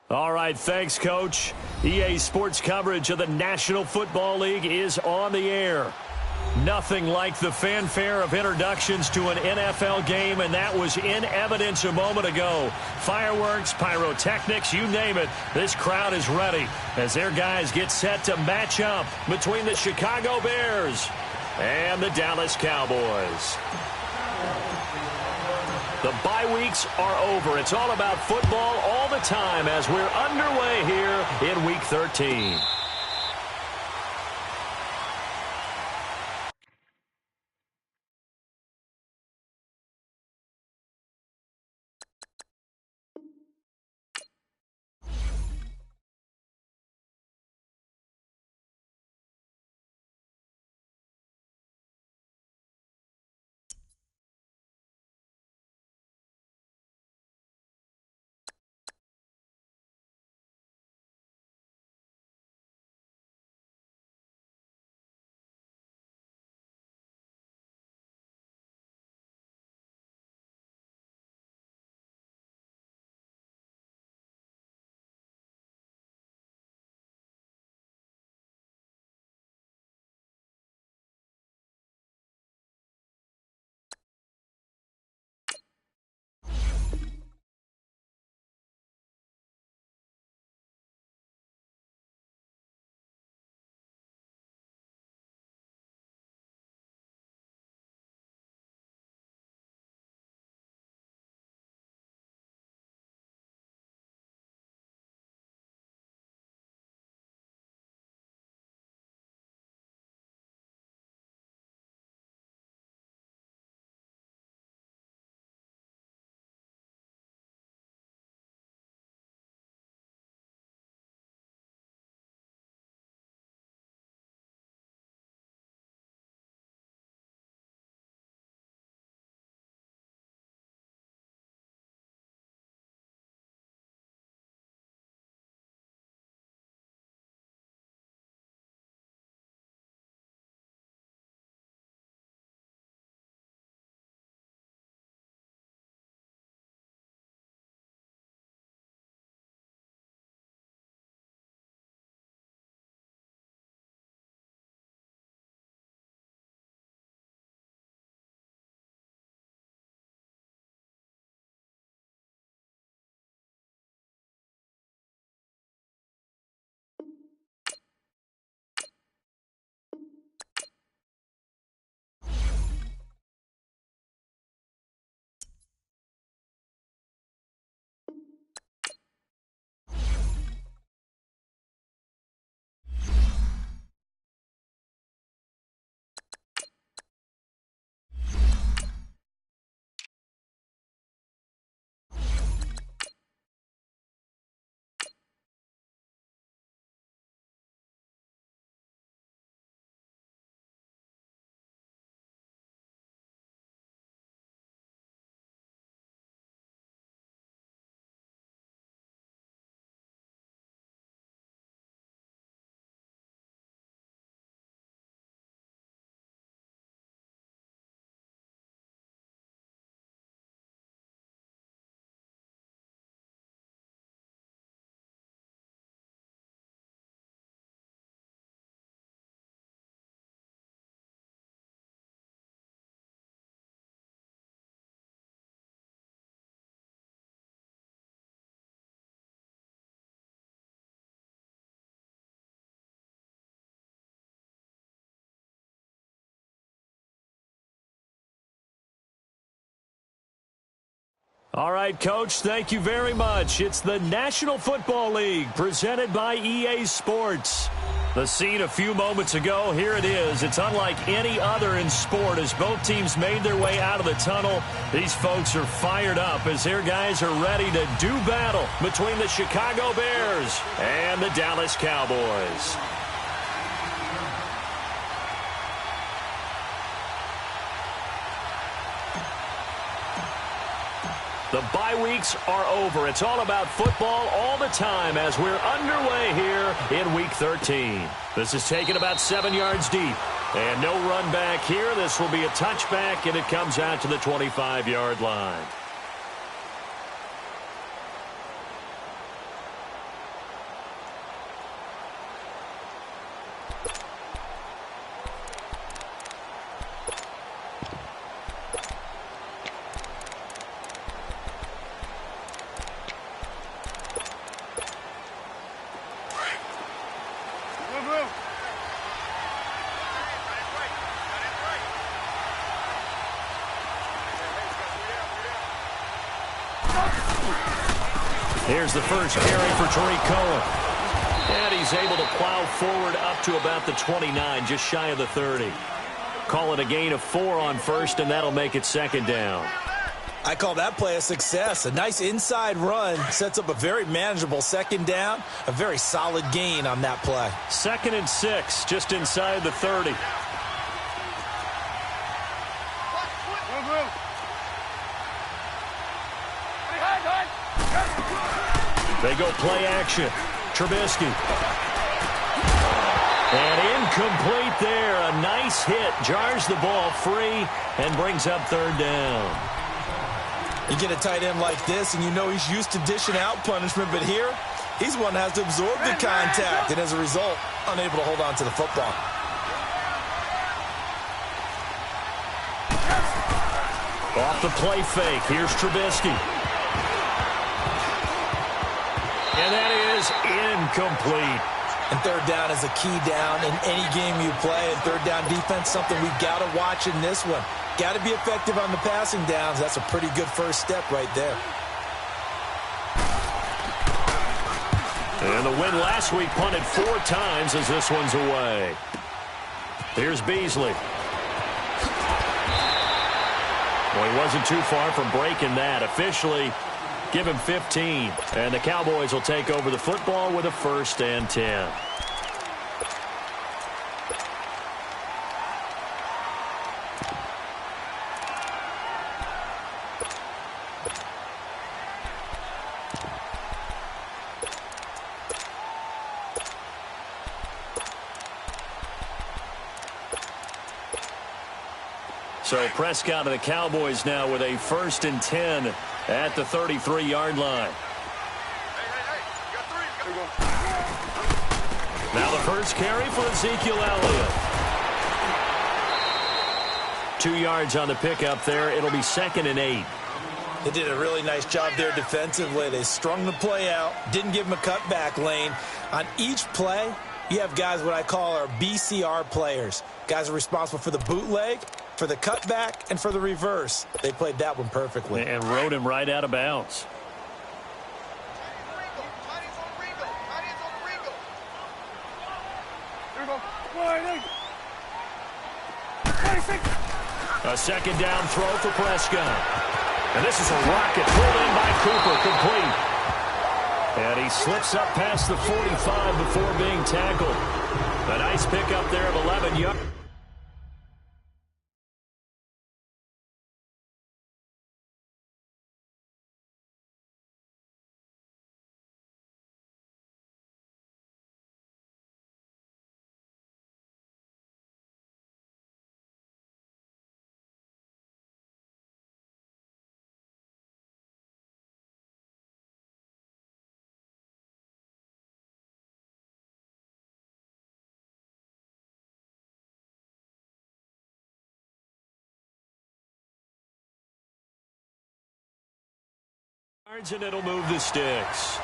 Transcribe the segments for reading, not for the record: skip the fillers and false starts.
All right, thanks, Coach. EA Sports coverage of the National Football League is on the air. Nothing like the fanfare of introductions to an NFL game, and that was in evidence a moment ago. Fireworks, pyrotechnics, you name it. This crowd is ready as their guys get set to match up between the Chicago Bears and the Dallas Cowboys. The bye weeks are over. It's all about football all the time as we're underway here in Week 13. All right, Coach, thank you very much. It's the National Football League presented by EA Sports. The scene a few moments ago, here it is. It's unlike any other in sport as both teams made their way out of the tunnel. These folks are fired up as their guys are ready to do battle between the Chicago Bears and the Dallas Cowboys. The bye weeks are over. It's all about football all the time as we're underway here in Week 13. This is taken about 7 yards deep. And no run back here. This will be a touchback, and it comes out to the 25-yard line. Here's the first carry for Tariq Cohen. And he's able to plow forward up to about the 29, just shy of the 30. Call it a gain of 4 on first, and that'll make it second down. I call that play a success. A nice inside run sets up a very manageable second down. A very solid gain on that play. 2nd and 6, just inside the 30. They go play action. Trubisky. And incomplete there. A nice hit. Jars the ball free and brings up 3rd down. You get a tight end like this, and you know he's used to dishing out punishment, but here, he's one that has to absorb the contact, and as a result, unable to hold on to the football. Off the play fake. Here's Trubisky. And that is incomplete. And 3rd down is a key down in any game you play. And 3rd down defense, something we've got to watch in this one. Got to be effective on the passing downs. That's a pretty good first step right there. And the win last week punted 4 times as this one's away. Here's Beasley. Well, he wasn't too far from breaking that. Officially, give him 15. And the Cowboys will take over the football with a 1st and 10. So Prescott of the Cowboys now with a 1st and 10 at the 33-yard line. Now the first carry for Ezekiel Elliott. 2 yards on the pickup there. It'll be 2nd and 8. They did a really nice job there defensively. They strung the play out, didn't give him a cutback lane. On each play, you have guys what I call our BCR players. Guys are responsible for the bootleg, for the cutback, and for the reverse. They played that one perfectly. And rode him right out of bounds. A 2nd down throw for Prescott. And this is a rocket pulled in by Cooper, complete. And he slips up past the 45 before being tackled. A nice pickup there of 11 yards. And it'll move the sticks.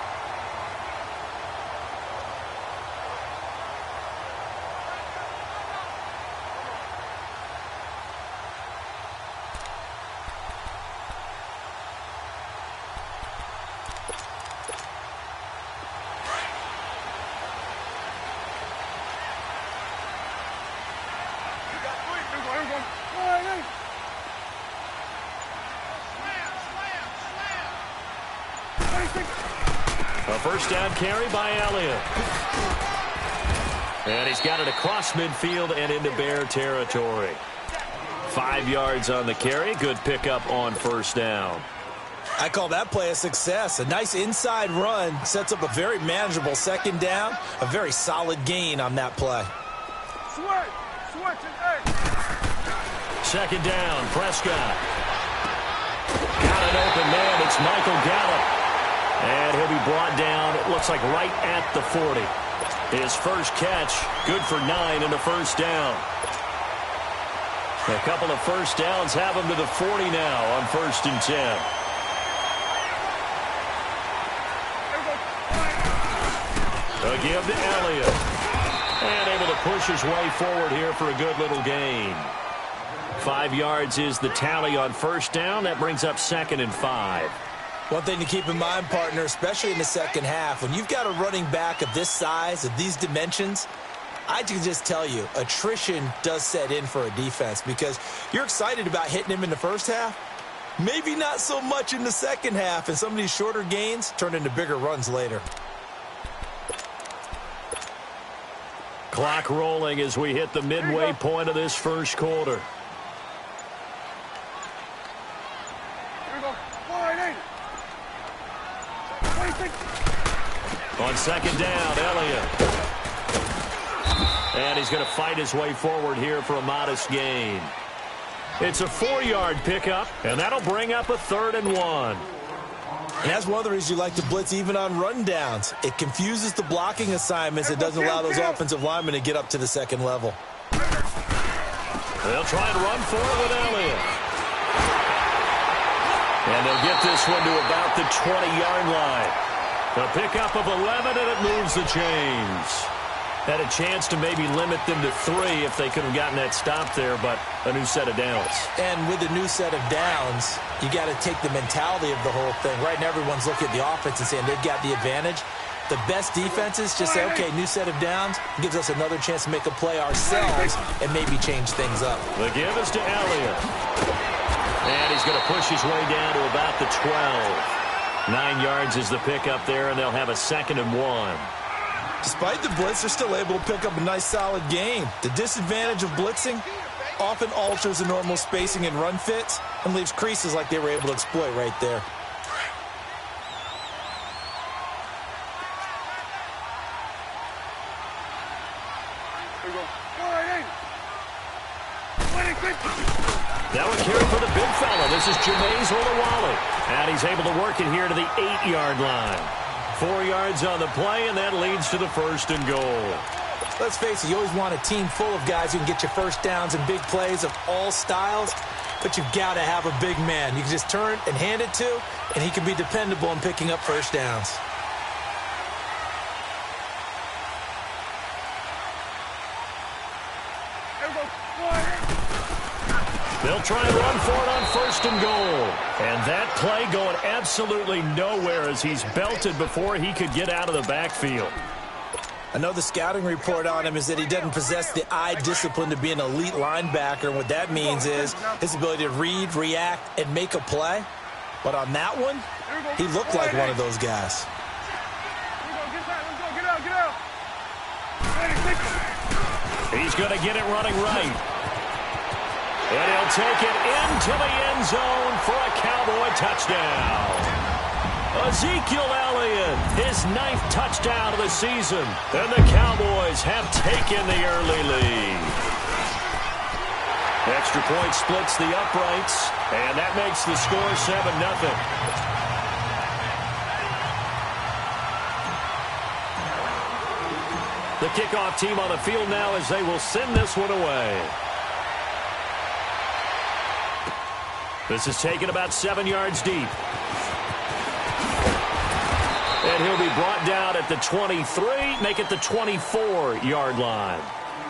A first down carry by Elliott. And he's got it across midfield and into Bear territory. 5 yards on the carry. Good pickup on first down. I call that play a success. A nice inside run sets up a very manageable second down. A very solid gain on that play. Second down, Prescott. Got an open man. It's Michael Gallup. And he'll be brought down, it looks like right at the 40. His first catch, good for 9 and a first down. A couple of first downs have him to the 40 now on 1st and 10. A give to Elliott. And able to push his way forward here for a good little gain. 5 yards is the tally on first down. That brings up 2nd and 5. One thing to keep in mind, partner, especially in the second half, when you've got a running back of this size, of these dimensions, I can just tell you, attrition does set in for a defense because you're excited about hitting him in the first half. Maybe not so much in the second half, and some of these shorter gains turn into bigger runs later. Clock rolling as we hit the midway point of this first quarter. On second down, Elliott. And he's going to fight his way forward here for a modest gain. It's a 4-yard pickup, and that'll bring up a 3rd and 1. And that's one of the reasons you like to blitz even on rundowns. It confuses the blocking assignments. It doesn't allow those offensive linemen to get up to the second level. They'll try and run for it with Elliott. And they'll get this one to about the 20-yard line. A pickup of 11, and it moves the chains. Had a chance to maybe limit them to 3 if they could have gotten that stop there, but a new set of downs. And with the new set of downs, you got to take the mentality of the whole thing. Right now, everyone's looking at the offense and saying they've got the advantage. The best defenses just say, okay, new set of downs gives us another chance to make a play ourselves and maybe change things up. The give is to Elliott. And he's going to push his way down to about the 12. 9 yards is the pickup there, and they'll have a 2nd and 1. Despite the blitz, they're still able to pick up a nice, solid gain. The disadvantage of blitzing often alters the normal spacing and run fits and leaves creases like they were able to exploit right there. That would carry for the big fella. This is Jameis Olawale. And he's able to work it here to the 8-yard line. 4 yards on the play, and that leads to the 1st and goal. Let's face it, you always want a team full of guys who can get you first downs and big plays of all styles, but you've got to have a big man. You can just turn and hand it to, and he can be dependable in picking up first downs. They'll try and run for it on 1st and goal. And that play going absolutely nowhere as he's belted before he could get out of the backfield. I know the scouting report on him is that he doesn't possess the eye discipline to be an elite linebacker. And what that means is his ability to read, react, and make a play. But on that one, he looked like one of those guys. He's going to get it running right. And he'll take it into the end zone for a Cowboy touchdown. Ezekiel Elliott, his 9th touchdown of the season. And the Cowboys have taken the early lead. Extra point splits the uprights, and that makes the score 7-0. The kickoff team on the field now as they will send this one away. This is taken about 7 yards deep. And he'll be brought down at the 23, make it the 24-yard line.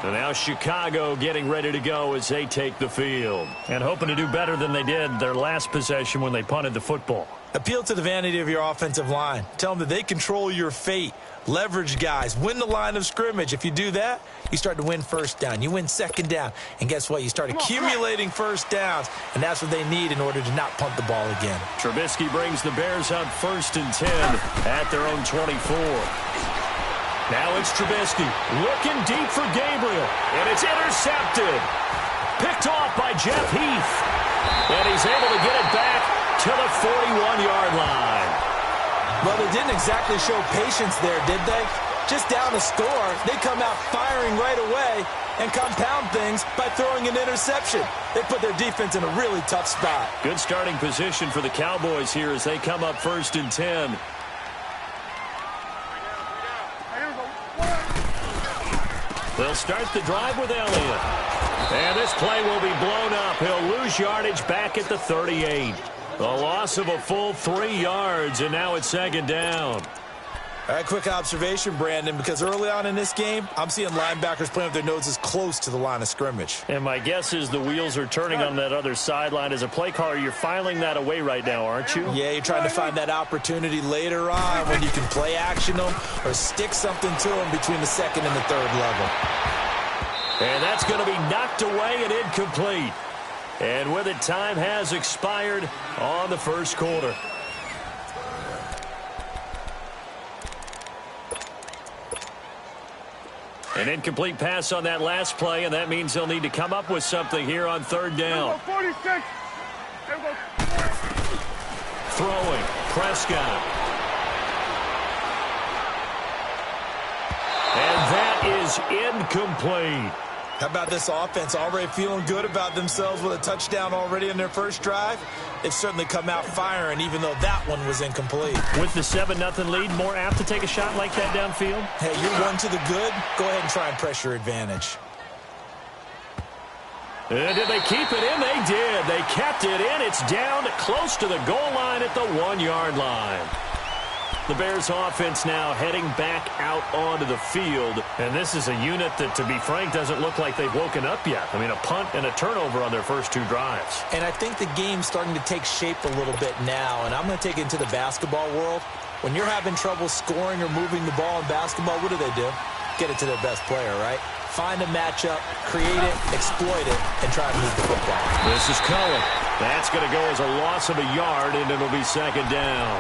And now Chicago getting ready to go as they take the field. And hoping to do better than they did their last possession when they punted the football. Appeal to the vanity of your offensive line. Tell them that they control your fate. Leverage guys. Win the line of scrimmage. If you do that, you start to win first down. You win second down. And guess what? You start accumulating first downs. And that's what they need in order to not punt the ball again. Trubisky brings the Bears up 1st and 10 at their own 24. Now it's Trubisky looking deep for Gabriel. And it's intercepted. Picked off by Jeff Heath. And he's able to get it back to the 41-yard line. Well, they didn't exactly show patience there, did they? Just down a score, they come out firing right away and compound things by throwing an interception. They put their defense in a really tough spot. Good starting position for the Cowboys here as they come up 1st and 10. They'll start the drive with Elliott. And this play will be blown up. He'll lose yardage back at the 38. A loss of a full 3 yards, and now it's 2nd down. All right, quick observation, Brandon, because early on in this game, I'm seeing linebackers playing with their noses close to the line of scrimmage. And my guess is the wheels are turning on that other sideline. As a play caller, you're filing that away right now, aren't you? Yeah, you're trying to find that opportunity later on when you can play action them or stick something to them between the second and the third level. And that's going to be knocked away and incomplete. And with it, time has expired on the first quarter. An incomplete pass on that last play, and that means they'll need to come up with something here on third down. Throwing, Prescott. And that is incomplete. How about this offense already feeling good about themselves with a touchdown already in their first drive? They've certainly come out firing, even though that one was incomplete. With the 7-0 lead, more apt to take a shot like that downfield? Hey, you're one to the good. Go ahead and try and press your advantage. And did they keep it in? They did. They kept it in. It's down close to the goal line at the 1-yard line. The Bears offense now heading back out onto the field. And this is a unit that, to be frank, doesn't look like they've woken up yet. I mean, a punt and a turnover on their first two drives. And I think the game's starting to take shape a little bit now. And I'm going to take it into the basketball world. When you're having trouble scoring or moving the ball in basketball, what do? Get it to their best player, right? Find a matchup, create it, exploit it, and try to move the football. This is Cullen. That's going to go as a loss of a yard, and it'll be second down.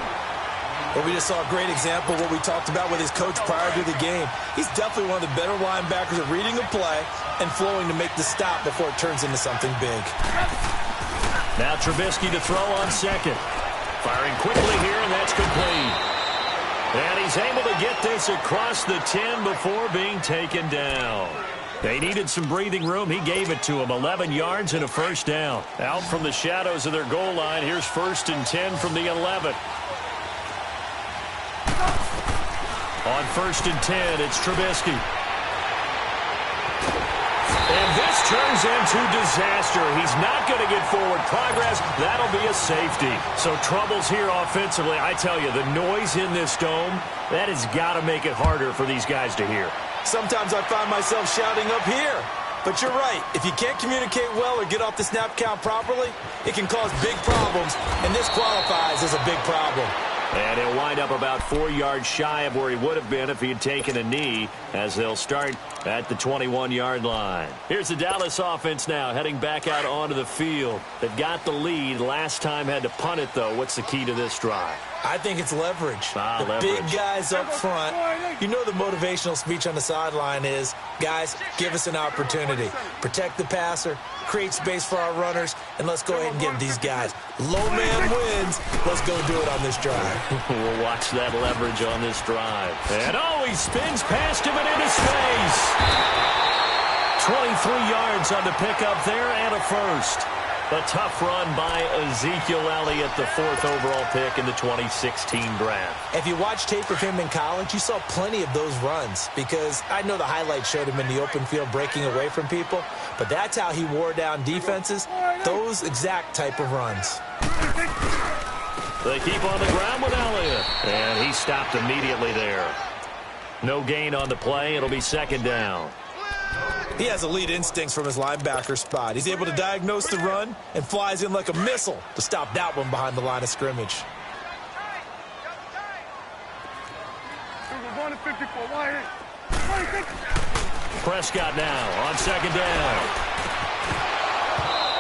Well, we just saw a great example of what we talked about with his coach prior to the game. He's definitely one of the better linebackers at reading a play and flowing to make the stop before it turns into something big. Now Trubisky to throw on second. Firing quickly here, and that's complete. And he's able to get this across the 10 before being taken down. They needed some breathing room. He gave it to him. 11 yards and a first down. Out from the shadows of their goal line. Here's 1st and 10 from the 11. On 1st and 10, it's Trubisky. And this turns into disaster. He's not going to get forward progress. That'll be a safety. So troubles here offensively. I tell you, the noise in this dome, that has got to make it harder for these guys to hear. Sometimes I find myself shouting up here. But you're right. If you can't communicate well or get off the snap count properly, it can cause big problems. And this qualifies as a big problem. And he'll wind up about 4 yards shy of where he would have been if he had taken a knee, as they'll start at the 21-yard line. Here's the Dallas offense now heading back out onto the field. They've got the lead. Last time had to punt it, though. What's the key to this drive? I think it's leverage. Leverage. Big guys up front. You know the motivational speech on the sideline is, guys, give us an opportunity. Protect the passer, create space for our runners, and let's go ahead and give these guys. Low man wins. Let's go do it on this drive. We'll watch that leverage on this drive. And he spins past him and into space. 23 yards on the pickup there and a first. A tough run by Ezekiel Elliott, the 4th overall pick in the 2016 draft. If you watch tape of him in college, you saw plenty of those runs because I know the highlights showed him in the open field breaking away from people, but that's how he wore down defenses, those exact type of runs. They keep on the ground with Elliott, and he stopped immediately there. No gain on the play. It'll be second down. He has elite instincts from his linebacker spot. He's able to diagnose the run and flies in like a missile to stop that one behind the line of scrimmage. Prescott now on second down.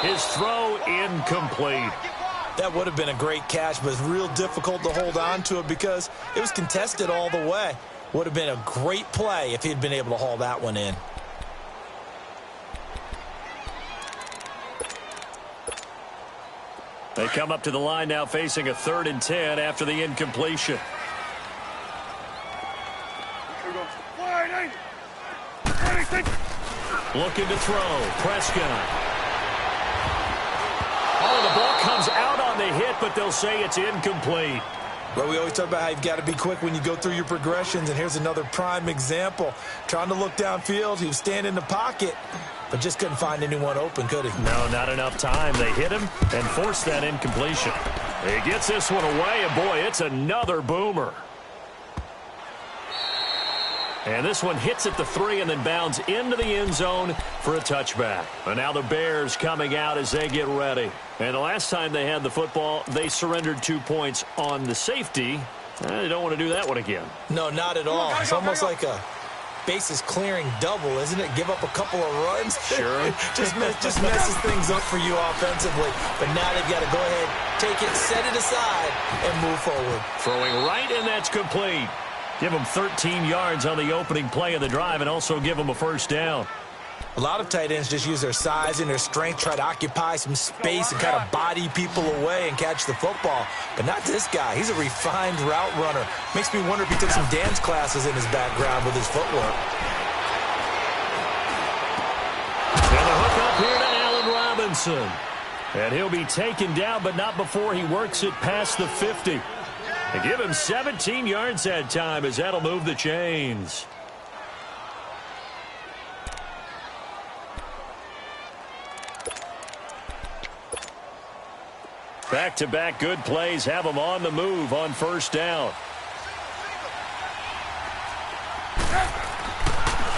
His throw incomplete. That would have been a great catch, but it's real difficult to hold on to it because it was contested all the way. Would have been a great play if he'd been able to haul that one in. They come up to the line now facing a 3rd and 10 after the incompletion. Looking to throw. Prescott. The ball comes out on the hit, but they'll say it's incomplete. Well, we always talk about how you've got to be quick when you go through your progressions, and here's another prime example. Trying to look downfield, he was standing in the pocket, but just couldn't find anyone open, could he? No, not enough time. They hit him and forced that incompletion. He gets this one away, and boy, it's another boomer. And this one hits at the 3 and then bounds into the end zone for a touchback. And now the Bears coming out as they get ready. And the last time they had the football, they surrendered 2 points on the safety. They don't want to do that one again. No, not at all. It's almost like a bases clearing double, isn't it? Give up a couple of runs. Sure. just messes things up for you offensively. But now they've got to go ahead, take it, set it aside, and move forward. Throwing right, and that's complete. Give them 13 yards on the opening play of the drive and also give them a first down. A lot of tight ends just use their size and their strength, try to occupy some space and kind of body people away and catch the football. But not this guy. He's a refined route runner. Makes me wonder if he took some dance classes in his background with his footwork. And the hook up here to Allen Robinson. And he'll be taken down, but not before he works it past the 50. They give him 17 yards that time as that'll move the chains. Back-to-back good plays have them on the move on first down.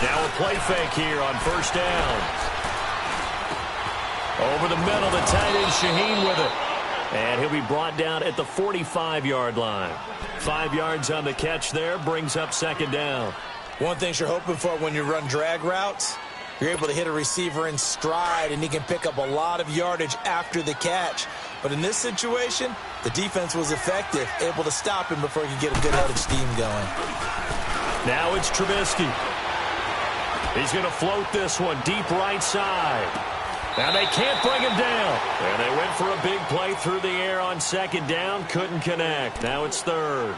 Now a play fake here on first down. Over the middle, the tight end Shaheen with it. And he'll be brought down at the 45-yard line. 5 yards on the catch there, brings up second down. One thing you're hoping for when you run drag routes, you're able to hit a receiver in stride, and he can pick up a lot of yardage after the catch. But in this situation, the defense was effective, able to stop him before he could get a good head of steam going. Now it's Trubisky. He's going to float this one deep right side. Now they can't bring him down. And they went for a big play through the air on second down. Couldn't connect. Now it's third.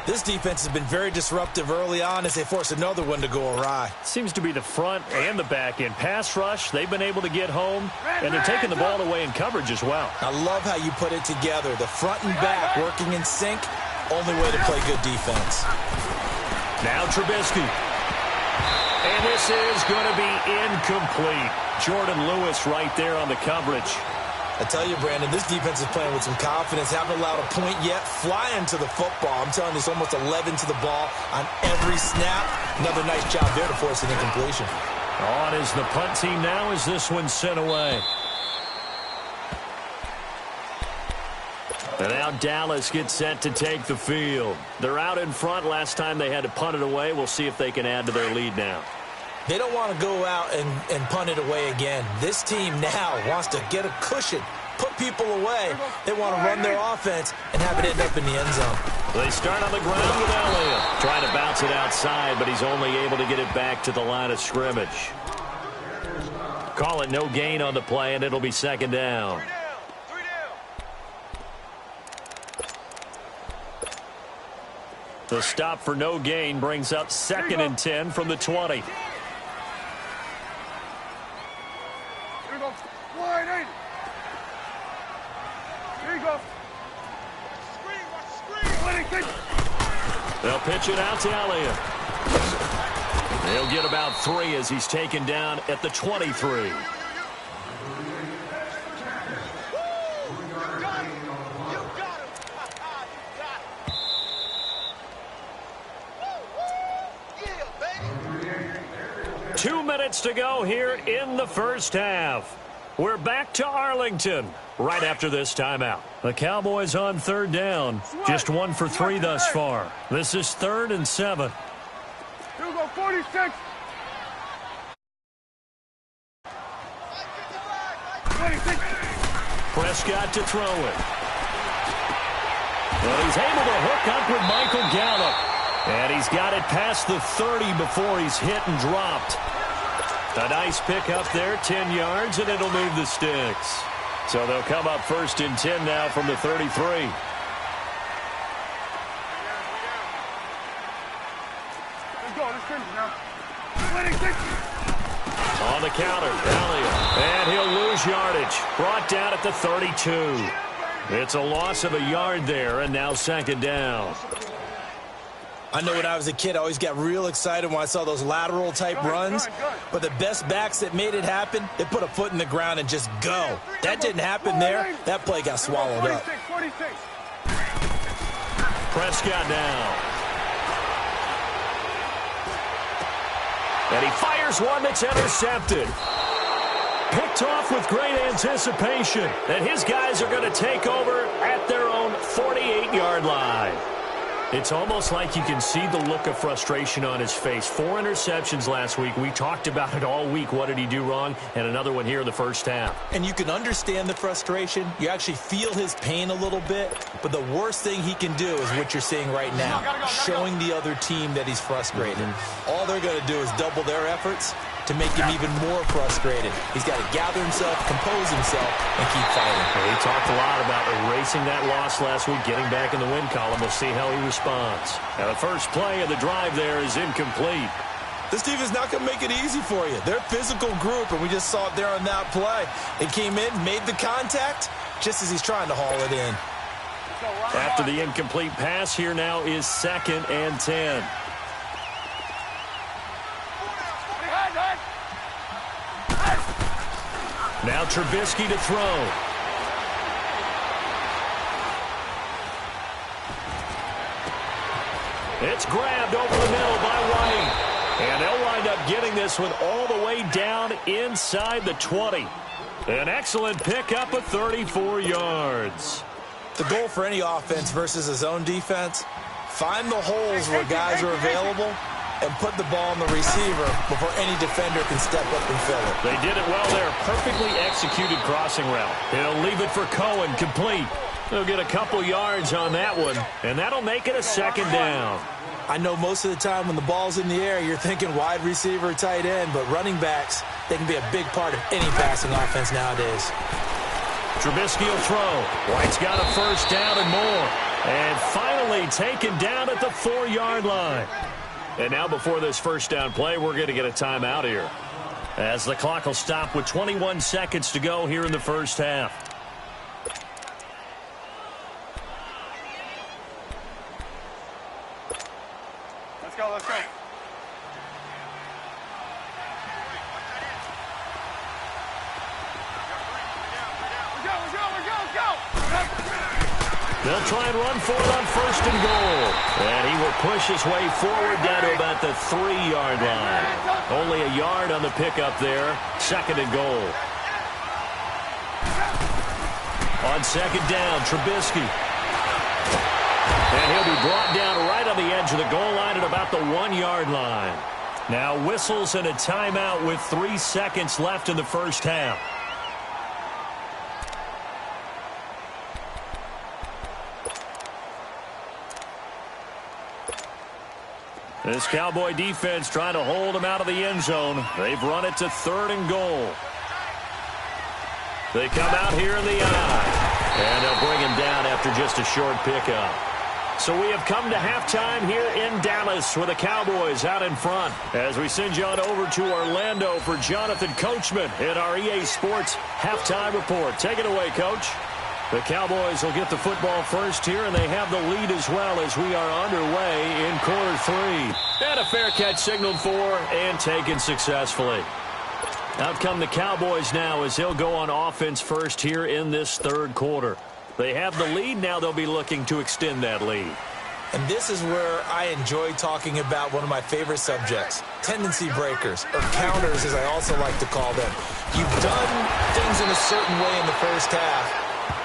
This defense has been very disruptive early on as they force another one to go awry. Seems to be the front and the back end. Pass rush, they've been able to get home, and they're taking the ball away in coverage as well. I love how you put it together. The front and back working in sync, only way to play good defense. Now Trubisky. And this is going to be incomplete. Jordan Lewis right there on the coverage. I tell you, Brandon, this defense is playing with some confidence. Haven't allowed a point yet. Flying to the football. I'm telling you, it's almost 11 to the ball on every snap. Another nice job there to force an incompletion. On is the punt team now as this one's sent away. And now Dallas gets set to take the field. They're out in front. Last time they had to punt it away. We'll see if they can add to their lead now. They don't want to go out and punt it away again. This team now wants to get a cushion, put people away. They want to run their offense and have it end up in the end zone. They start on the ground with Elliott. Trying to bounce it outside, but he's only able to get it back to the line of scrimmage. Call it no gain on the play, and it'll be second down. The stop for no gain brings up 2nd and 10 from the 20. They'll pitch it out to Elliott. They'll get about 3 as he's taken down at the 23. Two minutes to go here in the first half. We're back to Arlington right after this timeout. The Cowboys on third down. Just 1 for 3 thus far. This is 3rd and 7. Here we go, 46. 26. Prescott to throw it. Well, he's able to hook up with Michael Gallup. And he's got it past the 30 before he's hit and dropped. A nice pick up there, 10 yards, and it'll move the sticks. So they'll come up 1st and 10 now from the 33. Let's go, let's finish now. 26. On the counter, Elliott. And he'll lose yardage. Brought down at the 32. It's a loss of a yard there, and now 2nd down. I know when I was a kid, I always got real excited when I saw those lateral-type runs. But the best backs that made it happen, they put a foot in the ground and just go. That didn't happen there. That play got swallowed up. 46. Prescott now. And he fires one that's intercepted. Picked off with great anticipation. And his guys are going to take over at their own 48-yard line. It's almost like you can see the look of frustration on his face. 4 interceptions last week. We talked about it all week. What did he do wrong? And another one here in the first half. And you can understand the frustration. You actually feel his pain a little bit. But the worst thing he can do is what you're seeing right now, showing the other team that he's frustrated. All they're going to do is double their efforts to make him even more frustrated. He's got to gather himself, compose himself, and keep fighting. Well, he talked a lot about erasing that loss last week, getting back in the win column. We'll see how he responds. Now, the first play of the drive there is incomplete. This team is not going to make it easy for you. They're a physical group, and we just saw it there on that play. It came in, made the contact, just as he's trying to haul it in. After the incomplete pass, here now is 2nd and 10. Now Trubisky to throw. It's grabbed over the middle by White. And they'll wind up getting this one all the way down inside the 20. An excellent pickup of 34 yards. The goal for any offense versus his own defense, find the holes where guys are available and put the ball on the receiver before any defender can step up and fill it. They did it well there. Perfectly executed crossing route. He'll leave it for Cohen, complete. He'll get a couple yards on that one, and that'll make it a 2nd down. I know most of the time when the ball's in the air, you're thinking wide receiver, tight end, but running backs, they can be a big part of any passing offense nowadays. Trubisky will throw. White's got a first down and more. And finally taken down at the 4-yard line. And now before this first down play, we're going to get a timeout here, as the clock will stop with 21 seconds to go here in the first half. Let's go, let's go. Let's go. They'll try and run for it on 1st and goal. And he will push his way forward down to about the 3-yard line. Only a yard on the pickup there. 2nd and goal. On 2nd down, Trubisky. And he'll be brought down right on the edge of the goal line at about the 1-yard line. Now whistles and a timeout with 3 seconds left in the first half. This Cowboy defense trying to hold him out of the end zone. They've run it to 3rd and goal. They come out here in the eye. And they'll bring him down after just a short pickup. So we have come to halftime here in Dallas with the Cowboys out in front. As we send you on over to Orlando for Jonathan Coachman in our EA Sports Halftime Report. Take it away, Coach. The Cowboys will get the football first here, and they have the lead as well as we are underway in quarter 3. And a fair catch signaled for and taken successfully. Out come the Cowboys now as he'll go on offense first here in this 3rd quarter. They have the lead. Now they'll be looking to extend that lead. And this is where I enjoy talking about one of my favorite subjects, tendency breakers, or counters as I also like to call them. You've done things in a certain way in the first half,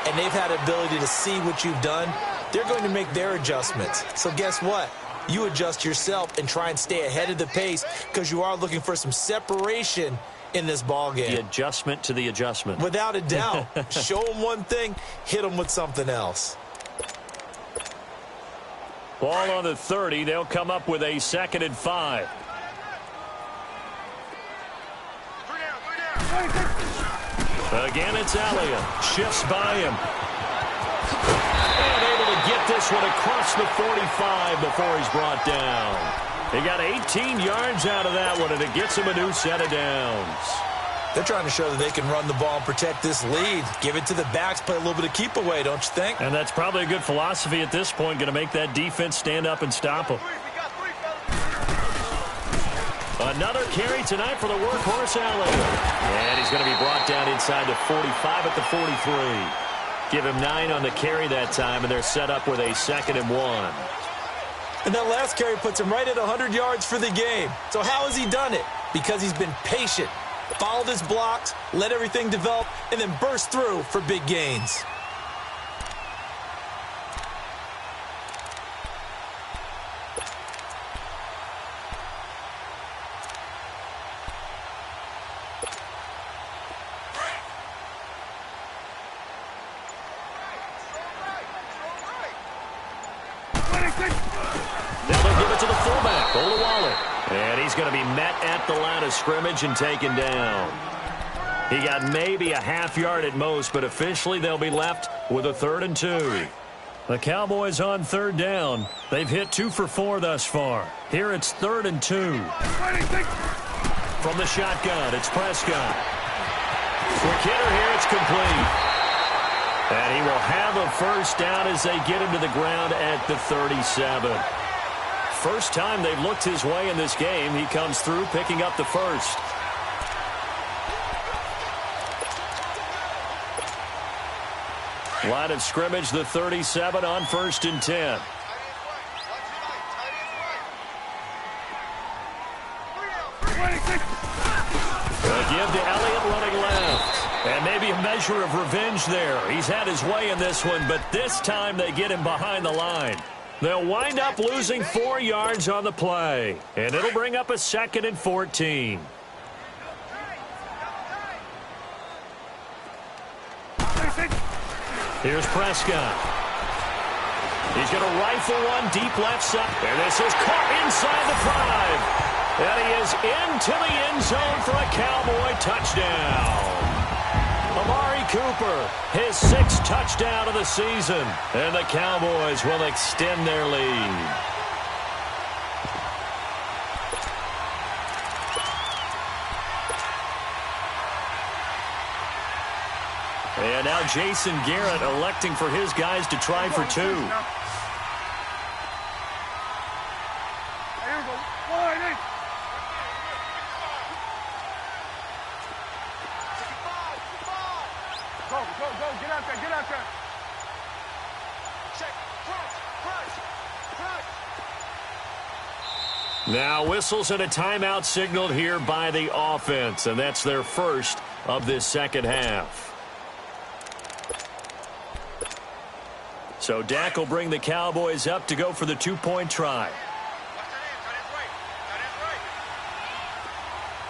and they've had ability to see what you've done. They're going to make their adjustments. So guess what? You adjust yourself and try and stay ahead of the pace because you are looking for some separation in this ball game. The adjustment to the adjustment. Without a doubt. Show them one thing, hit them with something else. Ball on the 30. They'll come up with a 2nd and 5. Again, it's Elliott. Shifts by him. And able to get this one across the 45 before he's brought down. He got 18 yards out of that one, and it gets him a new set of downs. They're trying to show that they can run the ball and protect this lead. Give it to the backs, play a little bit of keep away, don't you think? And that's probably a good philosophy at this point, going to make that defense stand up and stop them. Another carry tonight for the workhorse Elliott. And he's going to be brought down inside the 45 at the 43. Give him 9 on the carry that time, and they're set up with a 2nd and 1. And that last carry puts him right at 100 yards for the game. So how has he done it? Because he's been patient, followed his blocks, let everything develop, and then burst through for big gains. Now they'll give it to the fullback, Olawale. And he's going to be met at the line of scrimmage and taken down. He got maybe a half yard at most, but officially they'll be left with a 3rd and 2. The Cowboys on 3rd down. They've hit 2 for 4 thus far. Here it's 3rd and 2. From the shotgun, it's Prescott. Quick hitter here, it's complete. And he will have a first down as they get him to the ground at the 37. First time they've looked his way in this game. He comes through picking up the first. Line of scrimmage, the 37 on 1st and 10. A give to Elliott running left. And maybe a measure of revenge there. He's had his way in this one, but this time they get him behind the line. They'll wind up losing 4 yards on the play. And it'll bring up a 2nd and 14. Here's Prescott. He's going to rifle one deep left side. And this is caught inside the 5. And he is into the end zone for a Cowboy touchdown. Amari Cooper, his 6th touchdown of the season. And the Cowboys will extend their lead. And now Jason Garrett electing for his guys to try for 2. Go, get out there. Check, Now whistles and a timeout signaled here by the offense, and that's their first of this second half. So Dak will bring the Cowboys up to go for the 2-point try.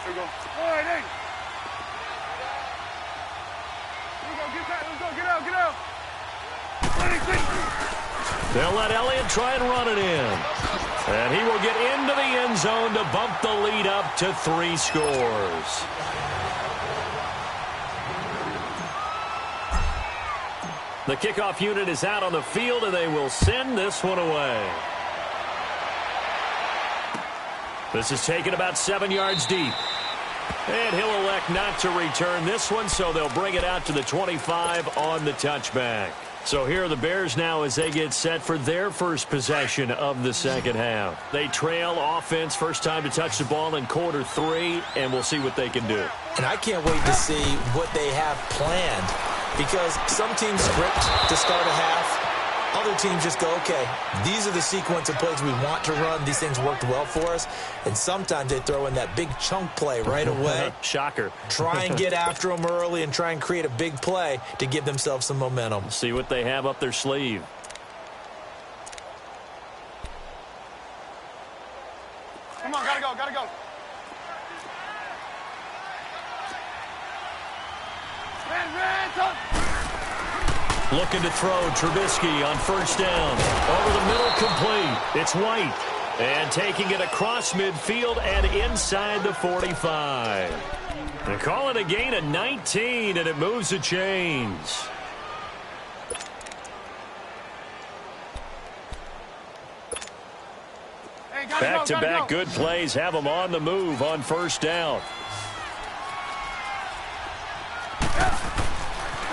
Here we go. Get out. They'll let Elliott try and run it in. And he will get into the end zone to bump the lead up to 3 scores. The kickoff unit is out on the field, and they will send this one away. This is taken about 7 yards deep. And he'll elect not to return this one, so they'll bring it out to the 25 on the touchback. So here are the Bears now as they get set for their first possession of the second half. They trail offense, first time to touch the ball in quarter 3, and we'll see what they can do. And I can't wait to see what they have planned, because some teams script to start a half. Other teams just go, okay, these are the sequence of plays we want to run. These things worked well for us. And sometimes they throw in that big chunk play right away. Shocker. Try and get after them early and try and create a big play to give themselves some momentum. See what they have up their sleeve. Come on, gotta go. Red, Looking to throw, Trubisky on first down. Over the middle, complete. It's White. And taking it across midfield and inside the 45. They call it a gain of 19, and it moves the chains. Back-to-back good plays have them on the move on first down.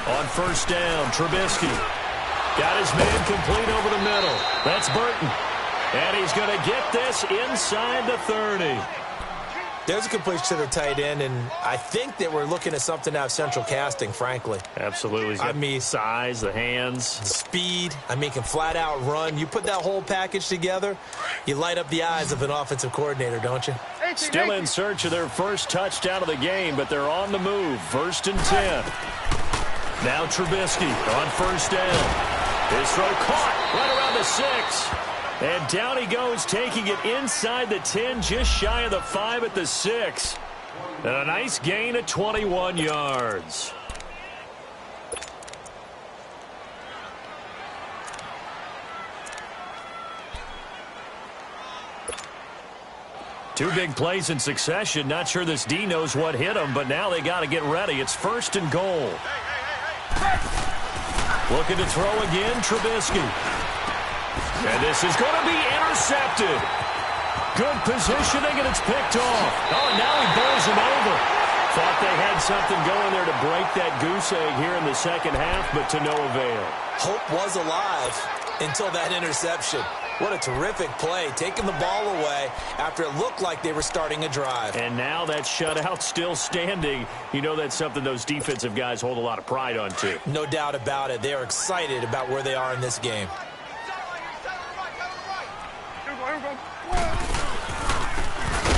On first down, Trubisky got his man complete over the middle. That's Burton. And he's going to get this inside the 30. There's a completion to the tight end, and I think that we're looking at something out of central casting, frankly. Absolutely. He's got size, the hands. The speed. Can flat out run. You put that whole package together, you light up the eyes of an offensive coordinator, don't you? Still in search of their first touchdown of the game, but they're on the move. 1st and 10. Now Trubisky on 1st down. His throw caught right around the 6. And down he goes, taking it inside the 10, just shy of the 5 at the 6. And a nice gain of 21 yards. Two big plays in succession. Not sure this D knows what hit him, but now they got to get ready. It's 1st and goal. Looking to throw again, Trubisky. And this is going to be intercepted. Good positioning, and it's picked off. Oh, now he bowls him over. Thought they had something going there to break that goose egg here in the second half, but to no avail. Hope was alive until that interception. What a terrific play, taking the ball away after it looked like they were starting a drive. And now that shutout still standing. You know that's something those defensive guys hold a lot of pride on, too. No doubt about it. They are excited about where they are in this game.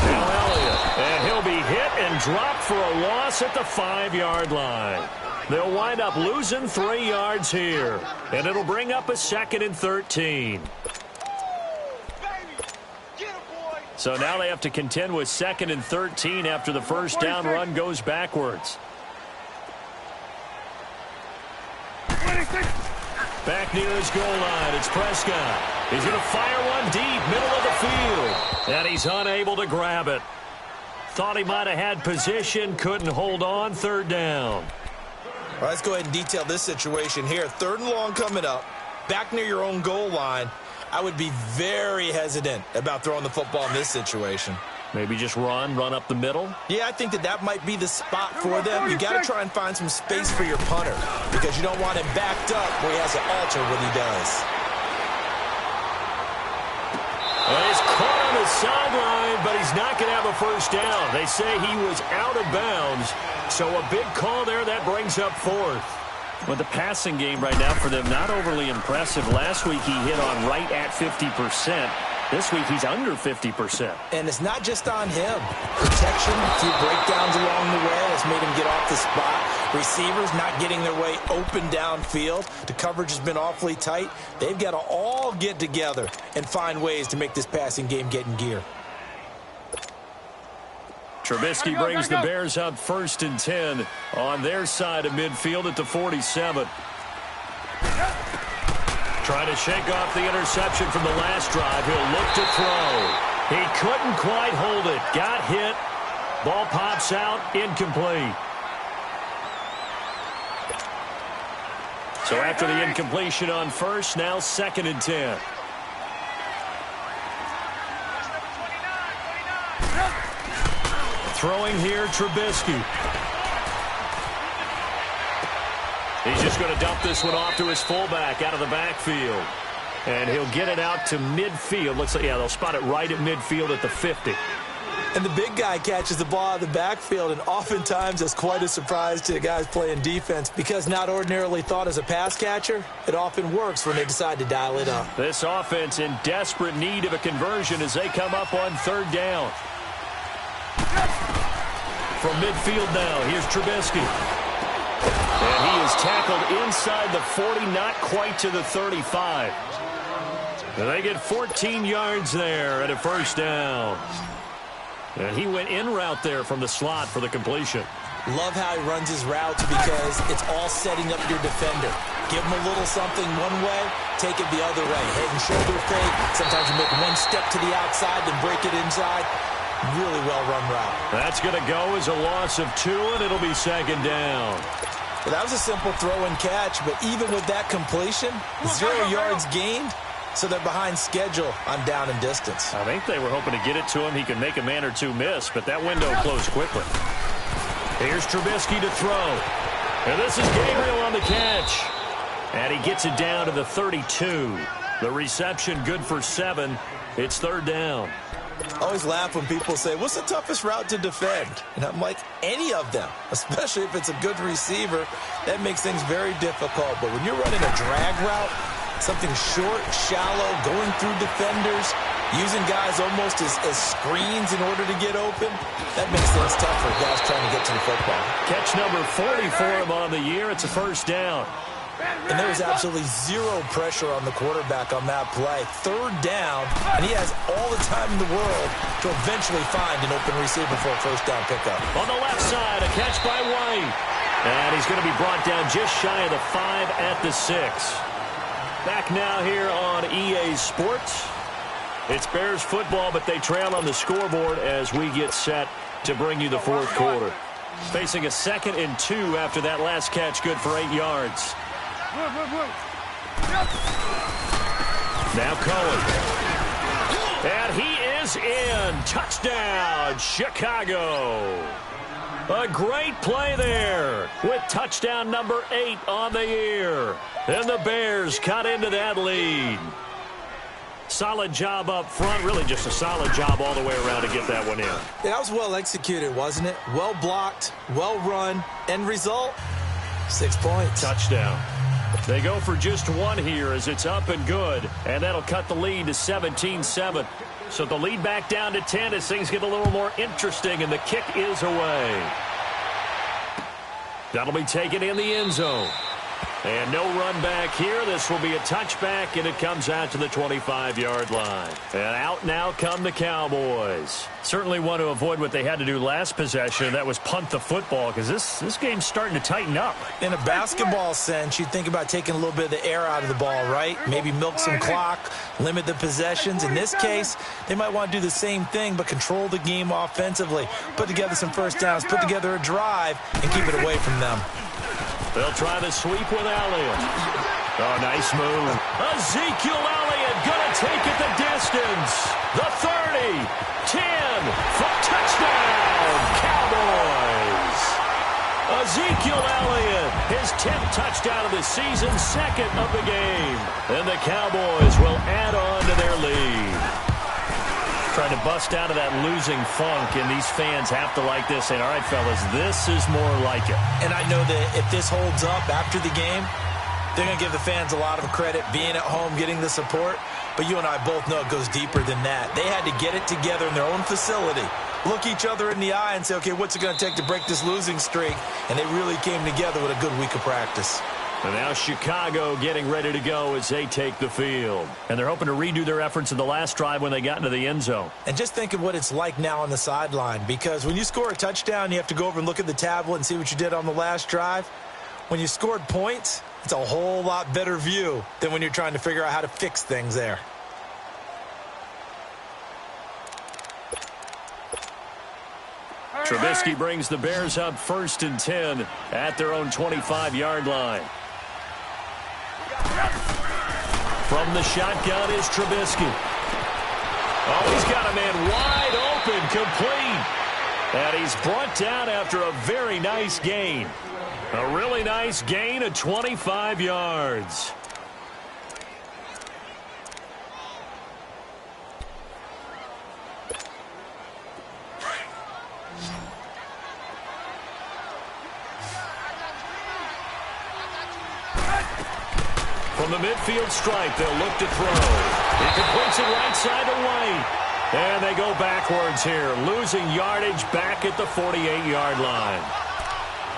Now Elliott, and he'll be hit and dropped for a loss at the 5-yard line. They'll wind up losing 3 yards here, and it'll bring up a 2nd and 13. So now they have to contend with 2nd and 13 after the first down run goes backwards. Back near his goal line, it's Prescott. He's going to fire one deep, middle of the field. And he's unable to grab it. Thought he might have had position, couldn't hold on, 3rd down. Well, let's go ahead and detail this situation here. 3rd and long coming up, back near your own goal line. I would be very hesitant about throwing the football in this situation. Maybe just run up the middle? Yeah, I think that might be the spot for them. You got to try and find some space for your punter because you don't want him backed up where he has to alter what he does. Well, he's caught on the sideline, but he's not going to have a first down. They say he was out of bounds, so a big call there that brings up 4th. But the passing game right now for them, not overly impressive. Last week he hit on right at 50%. This week he's under 50%. And it's not just on him. Protection, a few breakdowns along the way has made him get off the spot. Receivers not getting their way open downfield. The coverage has been awfully tight. They've got to all get together and find ways to make this passing game get in gear. Trubisky brings the Bears up 1st and 10 on their side of midfield at the 47. Trying to shake off the interception from the last drive. He'll look to throw. He couldn't quite hold it. Got hit. Ball pops out. Incomplete. So after the incompletion on 1st, now 2nd and 10. Throwing here, Trubisky. He's just going to dump this one off to his fullback out of the backfield. And he'll get it out to midfield. Looks like, yeah, they'll spot it right at midfield at the 50. And the big guy catches the ball out of the backfield, and oftentimes it's quite a surprise to the guys playing defense because not ordinarily thought as a pass catcher, it often works when they decide to dial it up. This offense in desperate need of a conversion as they come up on 3rd down. From midfield now, here's Trubisky. And he is tackled inside the 40, not quite to the 35. And they get 14 yards there at a 1st down. And he went in route there from the slot for the completion. Love how he runs his routes because it's all setting up your defender. Give him a little something one way, take it the other way. Head and shoulder fake. Sometimes you make one step to the outside, then break it inside. Really well-run route. That's going to go as a loss of 2, and it'll be 2nd down. Well, that was a simple throw and catch, but even with that completion, 0 yards gained, so they're behind schedule on down and distance. I think they were hoping to get it to him. He could make a man or two miss, but that window closed quickly. Here's Trubisky to throw. And this is Gabriel on the catch. And he gets it down to the 32. The reception good for 7. It's 3rd down. I always laugh when people say, what's the toughest route to defend? And I'm like, any of them, especially if it's a good receiver. That makes things very difficult. But when you're running a drag route, something short, shallow, going through defenders, using guys almost as screens in order to get open, that makes things tough for guys trying to get to the football. Catch number 40 for him on the year. It's a first down. And there was absolutely zero pressure on the quarterback on that play. Third down, and he has all the time in the world to eventually find an open receiver for a first down pickup. On the left side, a catch by White. And he's going to be brought down just shy of the 5 at the 6. Back now here on EA Sports. It's Bears football, but they trail on the scoreboard as we get set to bring you the fourth quarter. Facing a 2nd and 2 after that last catch, good for 8 yards. Now Cohen. And he is in. Touchdown, Chicago. A great play there with touchdown number 8 on the year. And the Bears cut into that lead. Solid job up front. Really just a solid job all the way around to get that one in. Yeah, that was well executed, wasn't it? Well blocked, well run. End result, 6 points. Touchdown. They go for just one here as it's up and good. And that'll cut the lead to 17-7. So the lead back down to 10 as things get a little more interesting, and the kick is away. That'll be taken in the end zone. And no run back here. This will be a touchback, and it comes out to the 25-yard line. And out now come the Cowboys. Certainly want to avoid what they had to do last possession. That was punt the football, because this game's starting to tighten up. In a basketball sense, you think about taking a little bit of the air out of the ball, right? Maybe milk some clock, limit the possessions. In this case, they might want to do the same thing, but control the game offensively. Put together some first downs, put together a drive, and keep it away from them. They'll try the sweep with Elliott. Oh, nice move. Ezekiel Elliott going to take it the distance. The 30, 10, for touchdown, Cowboys. Ezekiel Elliott, his 10th touchdown of the season, 2nd of the game. And the Cowboys will add on to their lead. Trying to bust out of that losing funk, and these fans have to like this. And all right, fellas, this is more like it. And I know that if this holds up after the game, they're going to give the fans a lot of credit, being at home, getting the support. But you and I both know it goes deeper than that. They had to get it together in their own facility, look each other in the eye and say, okay, what's it going to take to break this losing streak? And they really came together with a good week of practice. And now Chicago getting ready to go as they take the field. And they're hoping to redo their efforts in the last drive when they got into the end zone. And just think of what it's like now on the sideline, because when you score a touchdown, you have to go over and look at the tablet and see what you did on the last drive. When you scored points, it's a whole lot better view than when you're trying to figure out how to fix things there. Trubisky brings the Bears up 1st and 10 at their own 25-yard line. From the shotgun is Trubisky. Oh, he's got a man wide open, complete. And he's brought down after a very nice gain. A really nice gain of 25 yards. From the midfield stripe, they'll look to throw. He completes it right side to White. And they go backwards here, losing yardage back at the 48-yard line.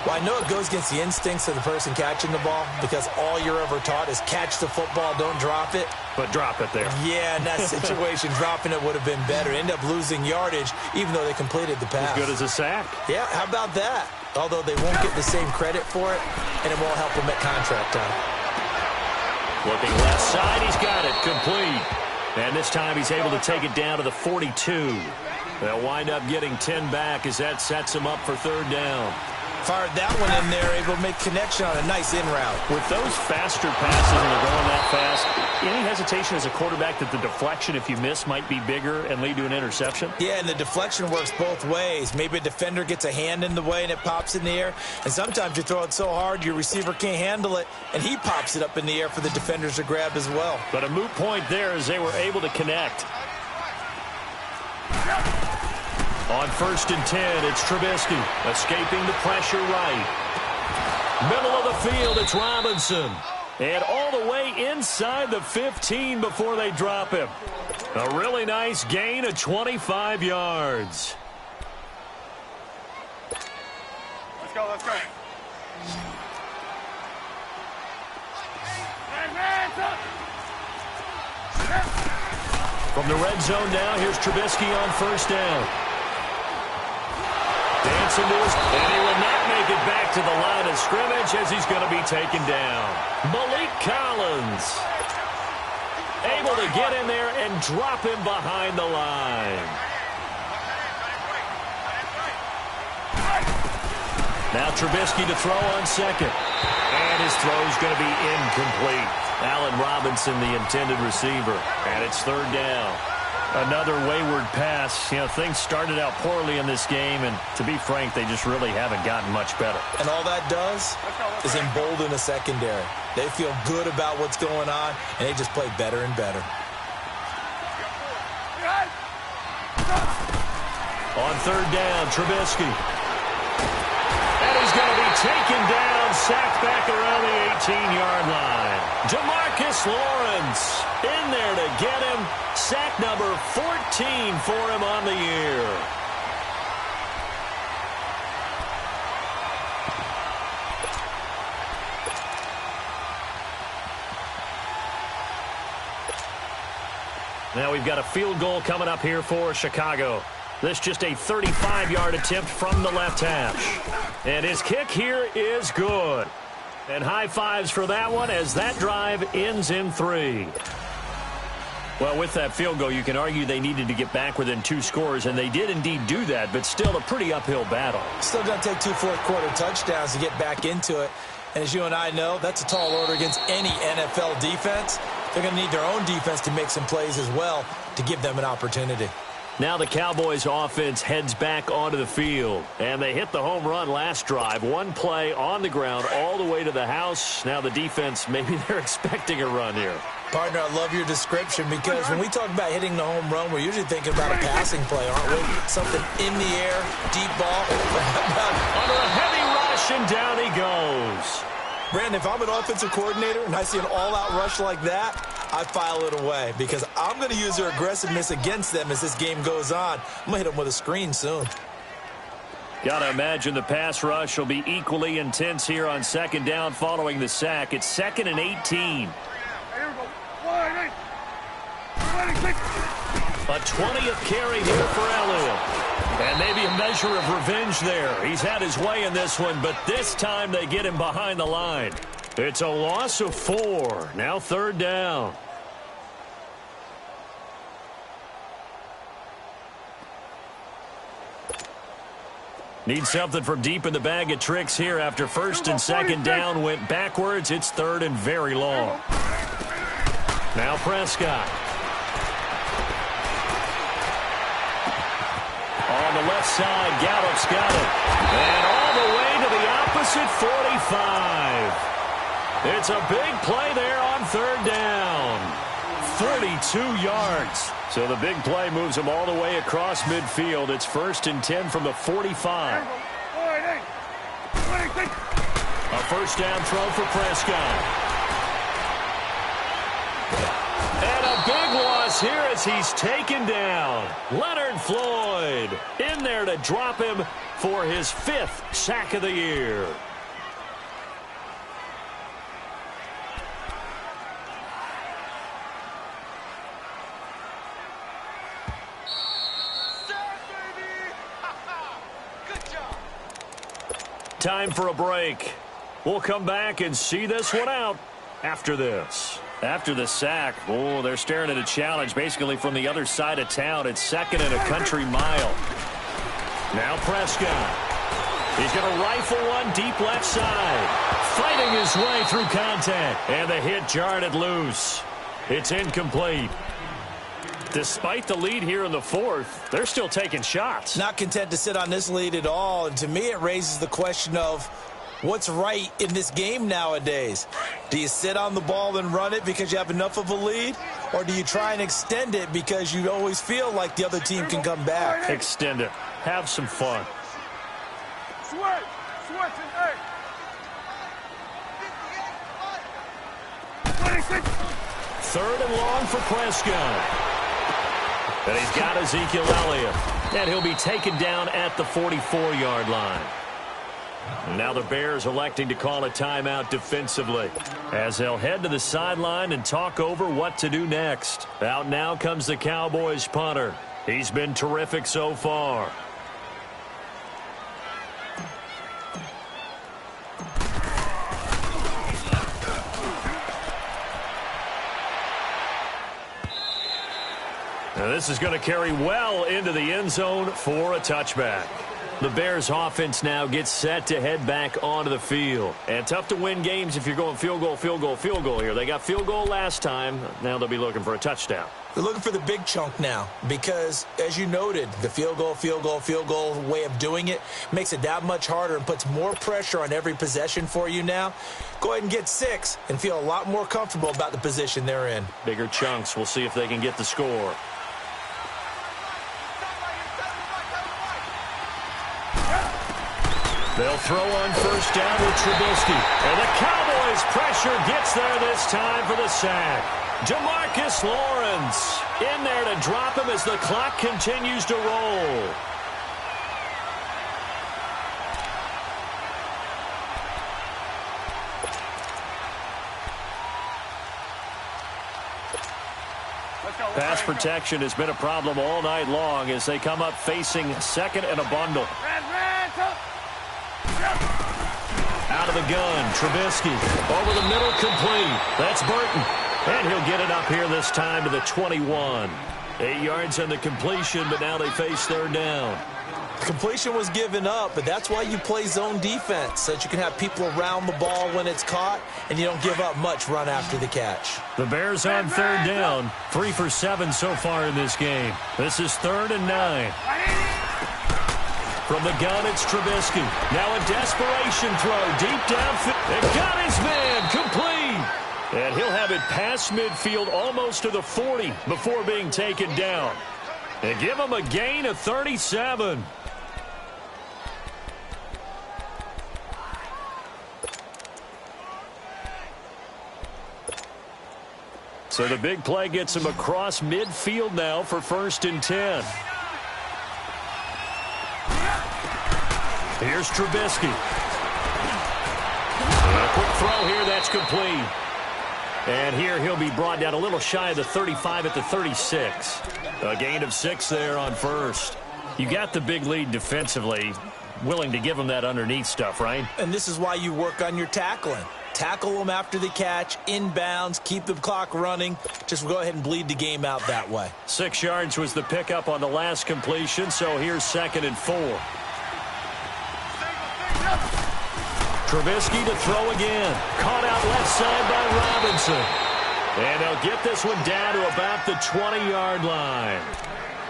Well, I know it goes against the instincts of the person catching the ball, because all you're ever taught is catch the football, don't drop it. But drop it there. Yeah, in that situation, dropping it would have been better. End up losing yardage, even though they completed the pass. As good as a sack. Yeah, how about that? Although they won't get the same credit for it, and it won't help them at contract time. Looking left side, he's got it, complete. And this time he's able to take it down to the 42. They'll wind up getting 10 back as that sets him up for 3rd down. Fired that one in there, able to make connection on a nice in route. With those faster passes and they're going that fast, any hesitation as a quarterback that the deflection, if you miss, might be bigger and lead to an interception? Yeah, and the deflection works both ways. Maybe a defender gets a hand in the way and it pops in the air. And sometimes you throw it so hard your receiver can't handle it, and he pops it up in the air for the defenders to grab as well. But a moot point there as they were able to connect. On 1st and 10, it's Trubisky escaping the pressure right. Middle of the field, it's Robinson. And all the way inside the 15 before they drop him. A really nice gain of 25 yards. Let's go, let's go. From the red zone now, here's Trubisky on 1st down. Dancing to his, and he will not make it back to the line of scrimmage as he's going to be taken down. Malik Collins able to get in there and drop him behind the line. Now Trubisky to throw on 2nd. And his throw is going to be incomplete. Allen Robinson, the intended receiver. And it's 3rd down. Another wayward pass. You know, things started out poorly in this game, and to be frank, they just really haven't gotten much better. And all that does is embolden the secondary. They feel good about what's going on, and they just play better and better. On 3rd down, Trubisky. And he's going to be taken down, sacked back around the 18-yard line. Demarcus Lawrence in there to get him. Sack number 14 for him on the year. Now we've got a field goal coming up here for Chicago. This just a 35-yard attempt from the left hash. And his kick here is good. And high fives for that one as that drive ends in 3. Well, with that field goal, you can argue they needed to get back within 2 scores, and they did indeed do that, but still a pretty uphill battle. Still going to take 2 fourth-quarter touchdowns to get back into it. And as you and I know, that's a tall order against any NFL defense. They're going to need their own defense to make some plays as well to give them an opportunity. Now the Cowboys offense heads back onto the field, and they hit the home run last drive. 1 play on the ground all the way to the house. Now the defense, maybe they're expecting a run here. Partner, I love your description because when we talk about hitting the home run, we're usually thinking about a passing play, aren't we? Something in the air, deep ball. Under a heavy rush, and down he goes. Brandon, if I'm an offensive coordinator and I see an all-out rush like that, I file it away because I'm going to use their aggressiveness against them as this game goes on. I'm going to hit them with a screen soon. Got to imagine the pass rush will be equally intense here on 2nd down following the sack. It's 2nd and 18. A 20th carry here for Elliott. And maybe a measure of revenge there. He's had his way in this one, but this time they get him behind the line. It's a loss of 4. Now 3rd down. Need something from deep in the bag of tricks here after 1st and 2nd down went backwards. It's 3rd and very long. Now Prescott. On the left side, Gallup's got it. And all the way to the opposite 45. It's a big play there on 3rd down. 42 yards. So the big play moves him all the way across midfield. It's 1st and 10 from the 45. A 1st down throw for Prescott. And a big loss here as he's taken down. Leonard Floyd in there to drop him for his 5th sack of the year. Time for a break. We'll come back and see this one out after this. After the sack, oh, they're staring at a challenge basically from the other side of town. It's 2nd and a country mile. Now Prescott. He's going to rifle one deep left side. Fighting his way through contact. And the hit jarred it loose. It's incomplete. Despite the lead here in the 4th, they're still taking shots. Not content to sit on this lead at all. And to me, it raises the question of, What's right in this game nowadays? Do you sit on the ball and run it because you have enough of a lead? Or do you try and extend it because you always feel like the other team can come back? Extend it. Have some fun. Switch and hey. 26. 3rd and long for Prescott. And he's got Ezekiel Elliott. And he'll be taken down at the 44-yard line. Now the Bears electing to call a timeout defensively as they'll head to the sideline and talk over what to do next. Out now comes the Cowboys punter. He's been terrific so far. Now this is going to carry well into the end zone for a touchback. The Bears offense now gets set to head back onto the field. And tough to win games if you're going field goal, field goal, field goal here. They got field goal last time. Now they'll be looking for a touchdown. They're looking for the big chunk now because, as you noted, the field goal way of doing it makes it that much harder and puts more pressure on every possession for you now. Go ahead and get 6 and feel a lot more comfortable about the position they're in. Bigger chunks. We'll see if they can get the score. They'll throw on 1st down with Trubisky. And the Cowboys pressure gets there this time for the sack. Demarcus Lawrence in there to drop him as the clock continues to roll. Pass protection has been a problem all night long as they come up facing 2nd and a bundle. Out of the gun, Trubisky. Over the middle, complete. That's Burton. And he'll get it up here this time to the 21. 8 yards on the completion, but now they face 3rd down. The completion was given up, but that's why you play zone defense, so that you can have people around the ball when it's caught, and you don't give up much run after the catch. The Bears on 3rd down. 3 for 7 so far in this game. This is 3rd and 9. From the gun, it's Trubisky. Now a desperation throw deep downfield. They got his man complete. And he'll have it past midfield almost to the 40 before being taken down. And give him a gain of 37. So the big play gets him across midfield now for 1st and 10. Here's Trubisky. A quick throw here, that's complete. And here he'll be brought down a little shy of the 35 at the 36. A gain of 6 there on 1st. You got the big lead defensively. Willing to give him that underneath stuff, right? And this is why you work on your tackling. Tackle them after the catch, inbounds, keep the clock running. Just go ahead and bleed the game out that way. 6 yards was the pickup on the last completion, so here's 2nd and 4. Trubisky to throw again. Caught out left side by Robinson. And they'll get this one down to about the 20-yard line.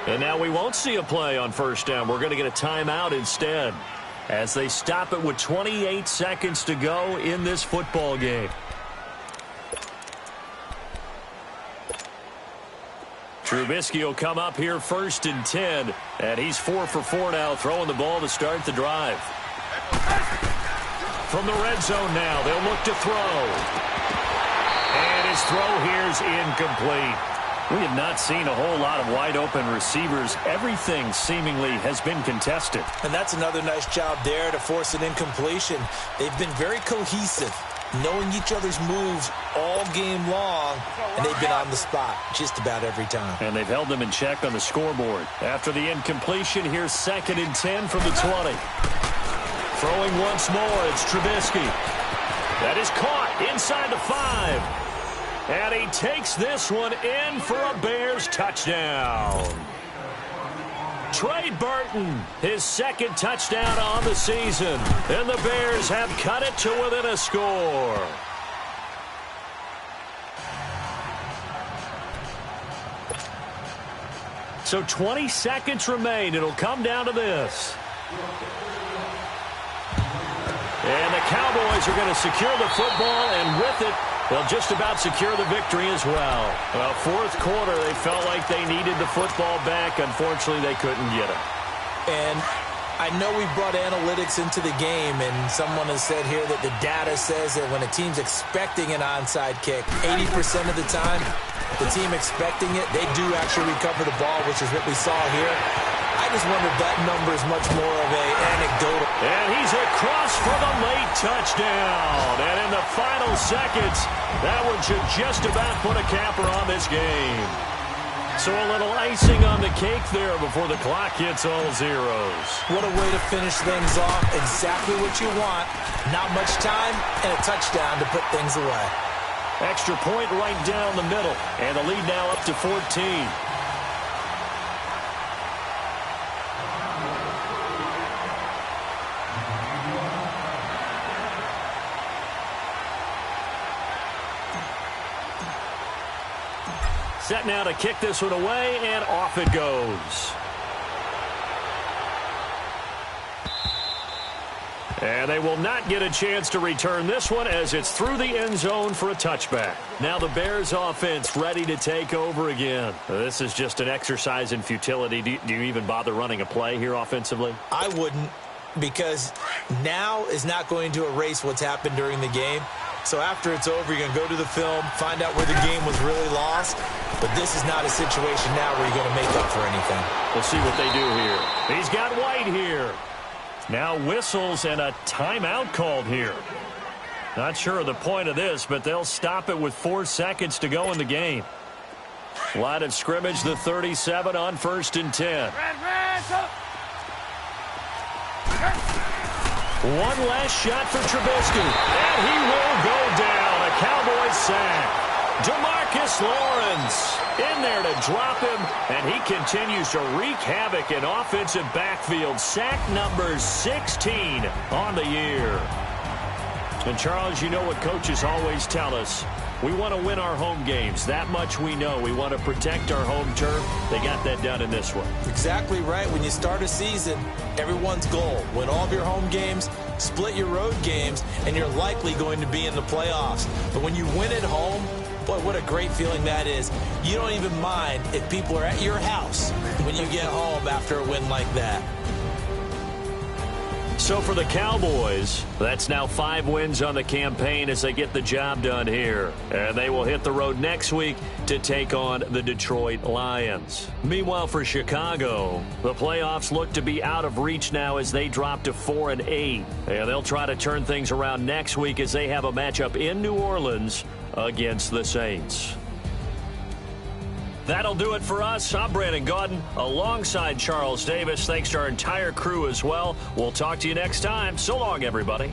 And now we won't see a play on 1st down. We're going to get a timeout instead as they stop it with 28 seconds to go in this football game. Trubisky will come up here 1st and 10. And he's 4 for 4 now, throwing the ball to start the drive. From the red zone now, they'll look to throw. And his throw here's incomplete. We have not seen a whole lot of wide-open receivers. Everything seemingly has been contested. And that's another nice job there to force an incompletion. They've been very cohesive, knowing each other's moves all game long, and they've been on the spot just about every time. And they've held them in check on the scoreboard. After the incompletion, here's 2nd and 10 from the 20. Throwing once more, it's Trubisky. That is caught inside the 5. And he takes this one in for a Bears touchdown. Trey Burton, his 2nd touchdown on the season. And the Bears have cut it to within a score. So 20 seconds remain. It'll come down to this. And the Cowboys are going to secure the football, and with it, they'll just about secure the victory as well. Well, fourth quarter, they felt like they needed the football back. Unfortunately, they couldn't get it. And I know we brought analytics into the game, and someone has said here that the data says that when a team's expecting an onside kick, 80% of the time, the team expecting it, they do actually recover the ball, which is what we saw here. I just wonder if that number is much more of an anecdotal. And he's across for the late touchdown. And in the final seconds, that one should just about put a capper on this game. So a little icing on the cake there before the clock hits all zeros. What a way to finish things off. Exactly what you want. Not much time and a touchdown to put things away. Extra point right down the middle. And the lead now up to 14. Set now to kick this one away, and off it goes. And they will not get a chance to return this one as it's through the end zone for a touchback. Now the Bears offense ready to take over again. This is just an exercise in futility. Do you even bother running a play here offensively? I wouldn't, because now is not going to erase what's happened during the game. So after it's over, you're going to go to the film, find out where the game was really lost. But this is not a situation now where you're going to make up for anything. We'll see what they do here. He's got White here. Now whistles and a timeout called here. Not sure of the point of this, but they'll stop it with 4 seconds to go in the game. Line of scrimmage, the 37 on 1st and 10. One last shot for Trubisky, and he will go down. A Cowboys sack. DeMarcus Lawrence in there to drop him, and he continues to wreak havoc in offensive backfield. Sack number 16 on the year. And, Charles, you know what coaches always tell us. We want to win our home games. That much we know. We want to protect our home turf. They got that done in this one. Exactly right. When you start a season, everyone's goal, win all of your home games, split your road games, and you're likely going to be in the playoffs. But when you win at home, boy, what a great feeling that is. You don't even mind if people are at your house when you get home after a win like that. So for the Cowboys, that's now 5 wins on the campaign as they get the job done here. And they will hit the road next week to take on the Detroit Lions. Meanwhile, for Chicago, the playoffs look to be out of reach now as they drop to 4-8. And they'll try to turn things around next week as they have a matchup in New Orleans against the Saints. That'll do it for us. I'm Brandon Gaudin alongside Charles Davis. Thanks to our entire crew as well. We'll talk to you next time. So long, everybody.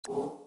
You